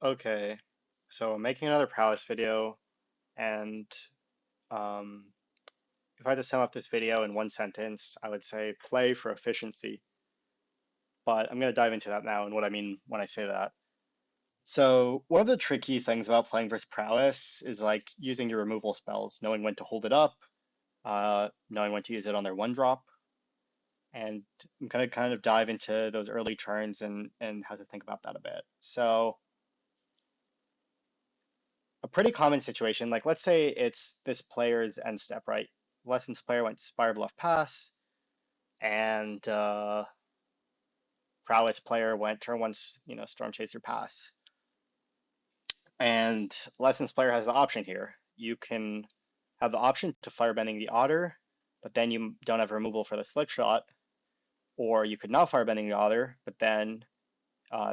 Okay, so I'm making another Prowess video, and um, if I had to sum up this video in one sentence, I would say play for efficiency. But I'm going to dive into that now and what I mean when I say that. So one of the tricky things about playing versus Prowess is like using your removal spells, knowing when to hold it up, knowing when to use it on their one drop, and I'm going to kind of dive into those early turns and how to think about that a bit. So a pretty common situation. Like let's say it's this player's end step, right? Lessons player went Spire Bluff Pass, and Prowess player went turn one, Storm Chaser Pass. And Lessons player has the option here. You can have the option to Firebending the Otter, but then you don't have removal for the Slick Shot, or you could not Firebending the Otter, but then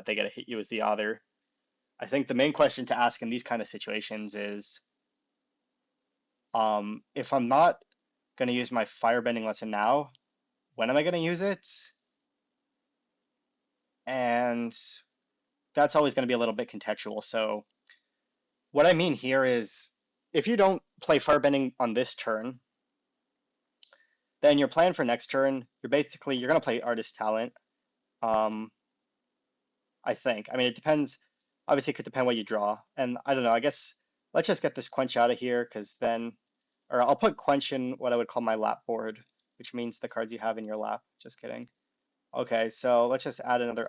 they get to hit you with the Otter. I think the main question to ask in these kind of situations is, if I'm not going to use my Firebending lesson now, when am I going to use it? And that's always going to be a little bit contextual. So what I mean here is if you don't play Firebending on this turn, then your plan for next turn, you're going to play Artist Talent. Um, I think. I mean, it depends. Obviously, it could depend what you draw. And I don't know. I guess let's just get this Quench out of here because then, or I'll put Quench in what I would call my lap board, which means the cards you have in your lap. Just kidding. Okay, so let's just add another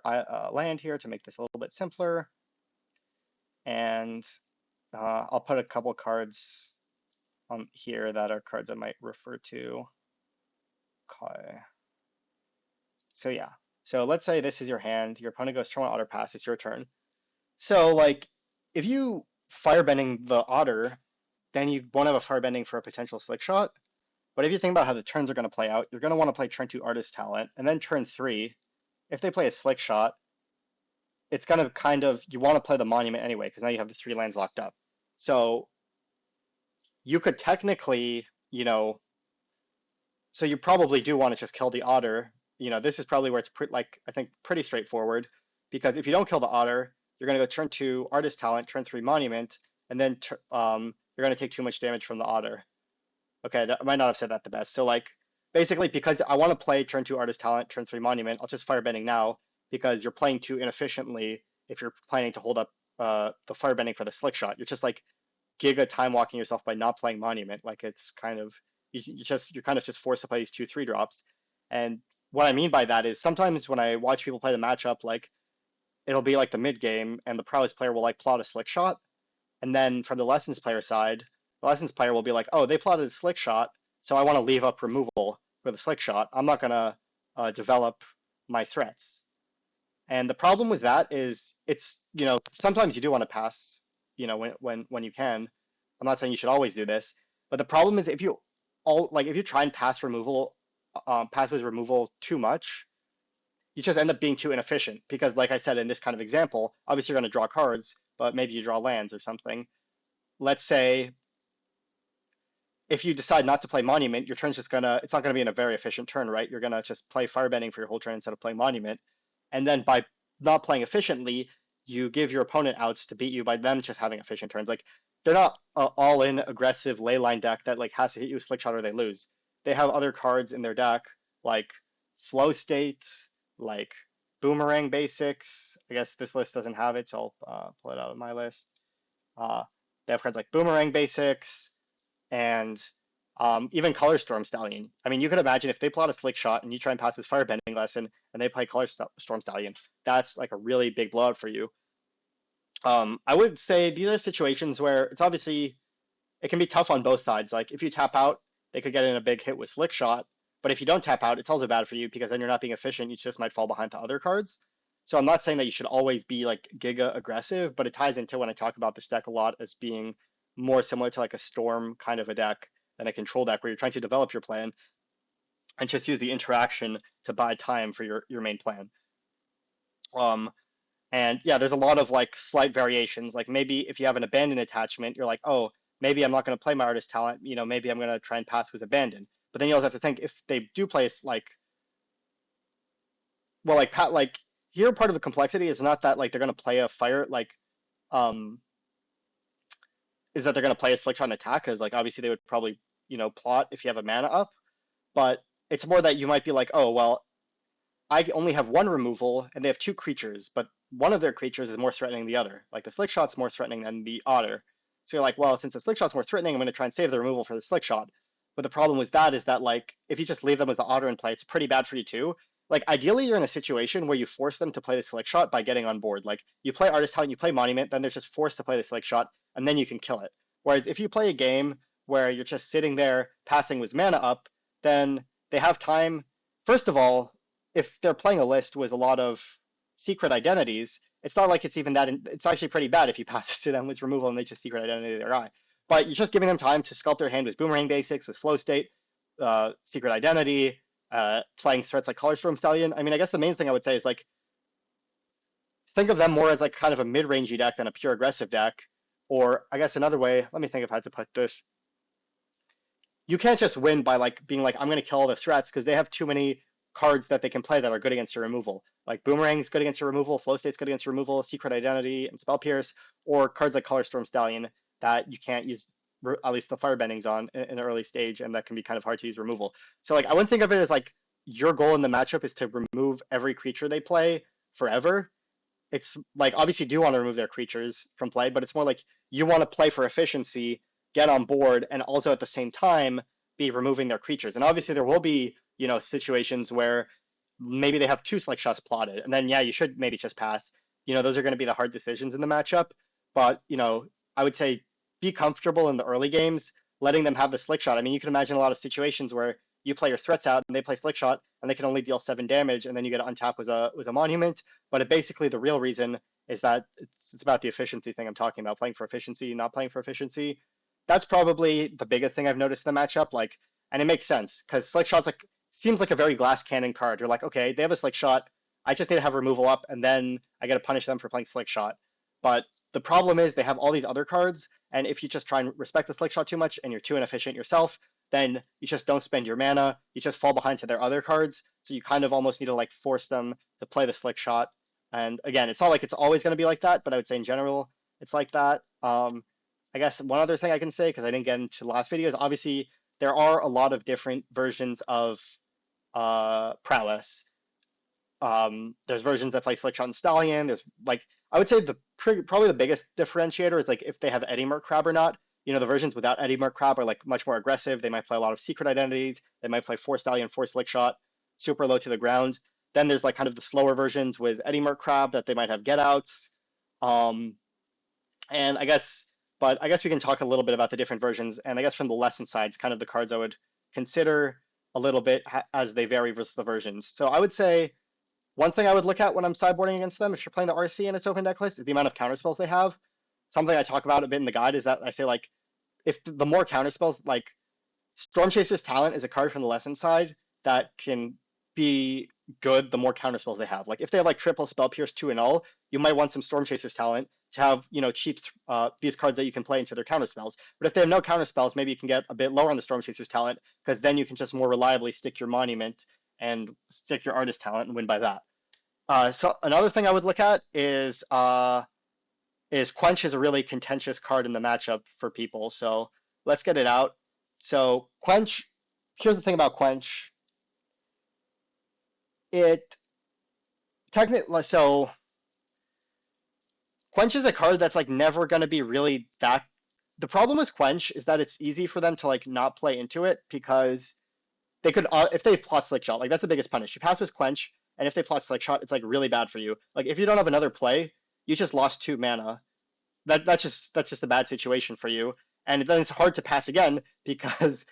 land here to make this a little bit simpler. And I'll put a couple cards on here that are cards I might refer to. Okay. So yeah. So let's say this is your hand. Your opponent goes turn one otter pass. It's your turn. So like, if you firebending the otter, then you won't have a firebending for a potential slick shot. But if you think about how the turns are going to play out, you're going to want to play turn two artist talent, and then turn three, if they play a slick shot, it's going to kind of you want to play the monument anyway because now you have the three lands locked up. So you could technically, so you probably do want to just kill the otter. This is probably where it's I think pretty straightforward because if you don't kill the otter, you're going to go turn two artist talent, turn three monument, and then you're going to take too much damage from the otter. Okay, I might not have said that the best. So like basically because I want to play turn two artist talent, turn three monument, I'll just firebending now because you're playing too inefficiently if you're planning to hold up the firebending for the slick shot. You're just like giga time walking yourself by not playing monument. Like it's kind of you're kind of just forced to play these 2/3 drops. And what I mean by that is sometimes when I watch people play the matchup, like it'll be like the mid game and the prowess player will like plot a slick shot. And then from the lessons player side, the lessons player will be like, oh, they plotted a slick shot, so I want to leave up removal for the slick shot. I'm not going to develop my threats. And the problem with that is it's, sometimes you do want to pass, when you can. I'm not saying you should always do this, but the problem is if you try and pass with removal too much, you just end up being too inefficient because like I said in this kind of example, obviously you're going to draw cards, but maybe you draw lands or something. Let's say if you decide not to play monument, your turn's it's not gonna be in a very efficient turn, right? You're gonna just play firebending for your whole turn instead of playing monument. And then by not playing efficiently, you give your opponent outs to beat you by them just having efficient turns. Like they're not all in aggressive leyline deck that like has to hit you with slick shot or they lose. They have other cards in their deck like flow states, like boomerang basics. I guess this list doesn't have it, so I'll pull it out of my list. Uh, they have cards like boomerang basics, and even Color Storm Stallion. I mean, you could imagine if they plot a slick shot and you try and pass this firebending lesson and they play Color Storm Stallion, that's like a really big blowout for you. I would say these are situations where it can be tough on both sides. Like if you tap out, they could get in a big hit with slick shot, but if you don't tap out, it's also bad for you because then you're not being efficient. You just might fall behind to other cards. So I'm not saying that you should always be like giga aggressive, but it ties into when I talk about this deck a lot as being more similar to like a storm kind of a deck than a control deck where you're trying to develop your plan and just use the interaction to buy time for your main plan. Um, and yeah, there's a lot of like slight variations. Like maybe if you have an abandoned attachment, you're like, oh, maybe I'm not going to play my artist talent. Maybe I'm going to try and pass with abandoned. But then you also have to think if they do play like, well, like Pat, like here part of the complexity is not that like they're going to play a fire like um, is that they're going to play a Slick Shot and attack, because like obviously they would probably, plot if you have a mana up, but it's more that you might be like, oh well, I only have one removal and they have two creatures, but one of their creatures is more threatening than the other. Like the Slick Shot's more threatening than the Otter. So you're like, well, since the Slick Shot's more threatening, I'm going to try and save the removal for the Slick Shot. But the problem with that is that like if you just leave them as the Otter in play, it's pretty bad for you too. Like ideally, you're in a situation where you force them to play the Slick Shot by getting on board. Like you play Artist Talent, you play Monument, then they're just forced to play the Slick Shot, and then you can kill it. Whereas if you play a game where you're just sitting there passing with mana up, then they have time. First of all, if they're playing a list with a lot of secret identities, it's not like it's even that. It's actually pretty bad if you pass it to them with removal and they just secret identity their guy. But you're just giving them time to sculpt their hand with Boomerang Basics, with Flow State, secret identity, playing threats like Color Storm Stallion. I mean, I guess the main thing I would say is like think of them more as like kind of a mid-rangey deck than a pure aggressive deck. Or I guess another way, let me think of how to put this. You can't just win by like being like, I'm going to kill all the threats, because they have too many cards that they can play that are good against your removal. Like Boomerang's good against your removal, Flow State's good against your removal, Secret Identity and Spell Pierce, or cards like Color Storm Stallion that you can't use at least the Firebendings on in an early stage, and that can be kind of hard to use removal. So like I wouldn't think of it as like your goal in the matchup is to remove every creature they play forever. It's like obviously do want to remove their creatures from play, but it's more like you want to play for efficiency, get on board, and also at the same time be removing their creatures. And obviously there will be, situations where maybe they have two Slick Shots plotted, and then yeah, you should maybe just pass. Those are going to be the hard decisions in the matchup. But I would say be comfortable in the early games, letting them have the Slick Shot. I mean, you can imagine a lot of situations where you play your threats out and they play Slick Shot and they can only deal 7 damage, and then you get to untap with a Monument. But basically the real reason is that it's about the efficiency thing I'm talking about, playing for efficiency, not playing for efficiency. That's probably the biggest thing I've noticed in the matchup. Like, and it makes sense because Slick Shot's like seems like a very glass cannon card. You're like, okay, they have a Slick Shot. I just need to have removal up, and then I got to punish them for playing Slick Shot. But the problem is they have all these other cards, and if you just try and respect the Slick Shot too much and you're too inefficient yourself, then you just don't spend your mana. You just fall behind to their other cards. So you kind of almost need to like force them to play the Slick Shot. And again, it's not like it's always going to be like that, but I would say in general, it's like that. I guess one other thing I can say, because I didn't get into the last video, is obviously there are a lot of different versions of Prowess. There's versions that play Slick Shot and Stallion. There's like, I would say probably the biggest differentiator is like if they have Eddie Merc Crab or not. The versions without Eddie Merc Crab are like much more aggressive. They might play a lot of secret identities. They might play 4 Stallion, 4 Slick Shot, super low to the ground. Then there's like kind of the slower versions with Eddie Merc Crab that they might have get outs. And I guess we can talk a little bit about the different versions. And I guess from the lesson sides, kind of the cards I would consider a little bit as they vary versus the versions. So I would say one thing I would look at when I'm sideboarding against them, if you're playing the RC and its open deck list, is the amount of counterspells they have. Something I talk about a bit in the guide is that I say like, if the more counterspells, like Storm Chaser's Talent is a card from the lesson side that can be good the more counterspells they have. Like if they have like triple Spell Pierce 2 and all, you might want some Storm Chaser's Talent to have, cheap these cards that you can play into their counterspells. But if they have no counterspells, maybe you can get a bit lower on the Storm Chaser's Talent, because then you can just more reliably stick your Monument and stick your Artist Talent and win by that. So another thing I would look at is Quench is a really contentious card in the matchup for people. So let's get it out. So Quench, here's the thing about Quench. So Quench is a card that's like never going to be really that. The problem with Quench is that it's easy for them to like not play into it, because they could, if they plot Slick Shot, like that's the biggest punish. You pass with Quench, and if they plot Slick Shot, it's like really bad for you. Like if you don't have another play, you just lost 2 mana. That's just a bad situation for you. And then it's hard to pass again, because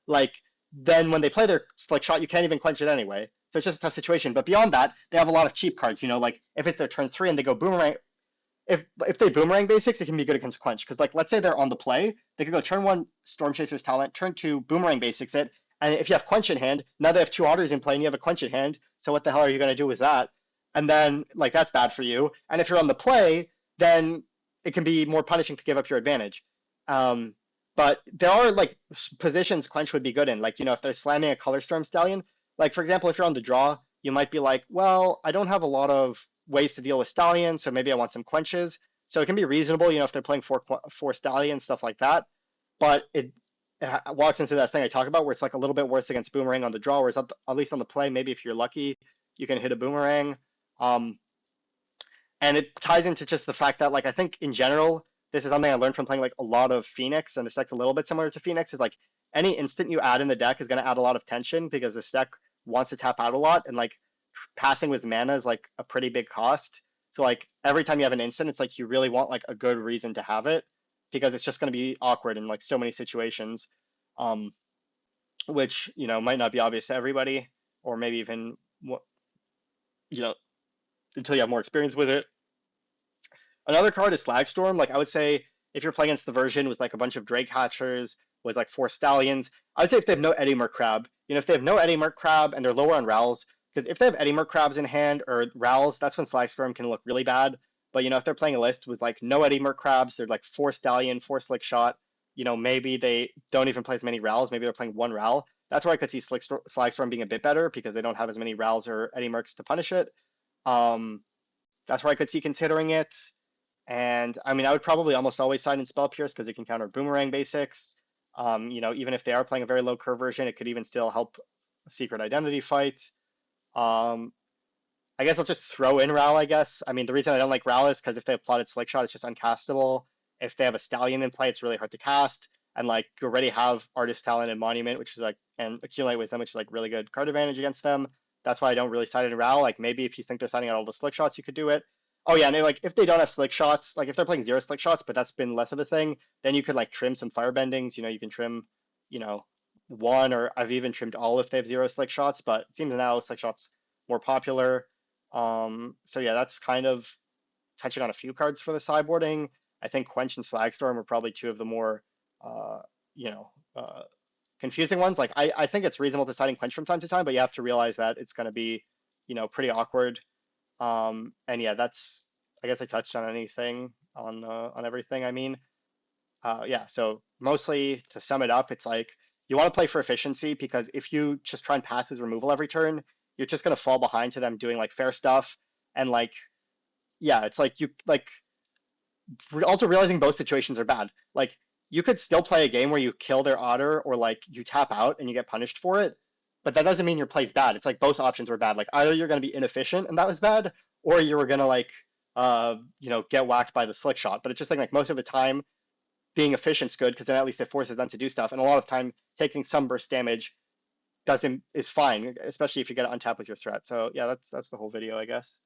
like then when they play their Slick Shot, you can't even Quench it anyway. So it's just a tough situation. But beyond that, they have a lot of cheap cards. Like if it's their turn 3 and they go Boomerang, if they Boomerang Basics, it can be good against Quench. Because like let's say they're on the play, they could go turn 1 Storm Chaser's Talent, turn 2 Boomerang Basics it, and if you have Quench in hand, now they have 2 Otters in play and you have a Quench in hand. So what the hell are you going to do with that? And then like that's bad for you. And if you're on the play, then it can be more punishing to give up your advantage. But there are like positions Quench would be good in. Like, if they're slamming a Color Storm Stallion, like for example, if you're on the draw, you might be like, well, I don't have a lot of ways to deal with Stallion, so maybe I want some Quenches. So it can be reasonable, if they're playing four stallion stuff like that. But it walks into that thing I talk about where it's like a little bit worse against boomerang on the draw, whereas at least on the play, maybe if you're lucky, you can hit a boomerang. Um, and it ties into just the fact that, like, I think in general, this is something I learned from playing like a lot of Phoenix, and this deck's a little bit similar to Phoenix. Is like any instant you add in the deck is going to add a lot of tension because this deck wants to tap out a lot, and like passing with mana is like a pretty big cost. So like every time you have an instant, it's like you really want like a good reason to have it because it's just going to be awkward in like so many situations, um, which might not be obvious to everybody, or maybe even you know until you have more experience with it. Another card is Slagstorm. Like I would say, if you're playing against the version with like a bunch of Drake Hatchers with like four Stallions, I would say if they have no Eddie Merc Crab, if they have no Eddie Merc Crab and they're lower on Rowls, because if they have Eddie Merc Crabs in hand or Rowls, that's when Slagstorm can look really bad. But if they're playing a list with like no Eddie Merc Crabs, they're like four Stallion, four Slick Shot. Maybe they don't even play as many Rowls. Maybe they're playing one Rowl. That's where I could see Slagstorm being a bit better because they don't have as many Rowls or Eddie Mercs to punish it. Um, that's where I could see considering it. And I mean, I would probably almost always sign in Spell Pierce because it can counter Boomerang basics. Even if they are playing a very low curve version, it could even still help a Secret Identity fight. Um, I guess I'll just throw in Ral, I guess. I mean, the reason I don't like Ral is because if they have plotted Slick Shot, it's just uncastable. If they have a Stallion in play, it's really hard to cast. And like you already have Artist Talent and Monument, which is like, and Accumulate Wisdom, which is like really good card advantage against them. That's why I don't really side in Ral. Like maybe if you think they're signing out all the Slick Shots, you could do it. Oh yeah, and like if they don't have Slick Shots, like if they're playing zero Slick Shots, but that's been less of a thing, then you could like trim some Firebendings. You can trim, you know, one, or I've even trimmed all if they have zero Slick Shots. But it seems now Slick Shots more popular. So yeah, that's kind of touching on a few cards for the sideboarding. I think Quench and Slagstorm are probably two of the more, uh, you know, uh, confusing ones. Like I think it's reasonable to side in Quench from time to time, but you have to realize that it's going to be, pretty awkward. And yeah, that's, I guess I touched on anything on everything. I mean, yeah. So mostly to sum it up, it's like you want to play for efficiency because if you just try and pass his removal every turn, you're just going to fall behind to them doing like fair stuff. And like, yeah, it's like you like also realizing both situations are bad. Like you could still play a game where you kill their otter or like you tap out and you get punished for it, but that doesn't mean your play's bad. It's like both options were bad. Like either you're going to be inefficient and that was bad, or you were going to like get whacked by the slick shot. But it's just like most of the time being efficient's good because then at least it forces them to do stuff. And a lot of time taking some burst damage doesn't is fine, especially if you get it untapped with your threat. So yeah, that's the whole video, I guess.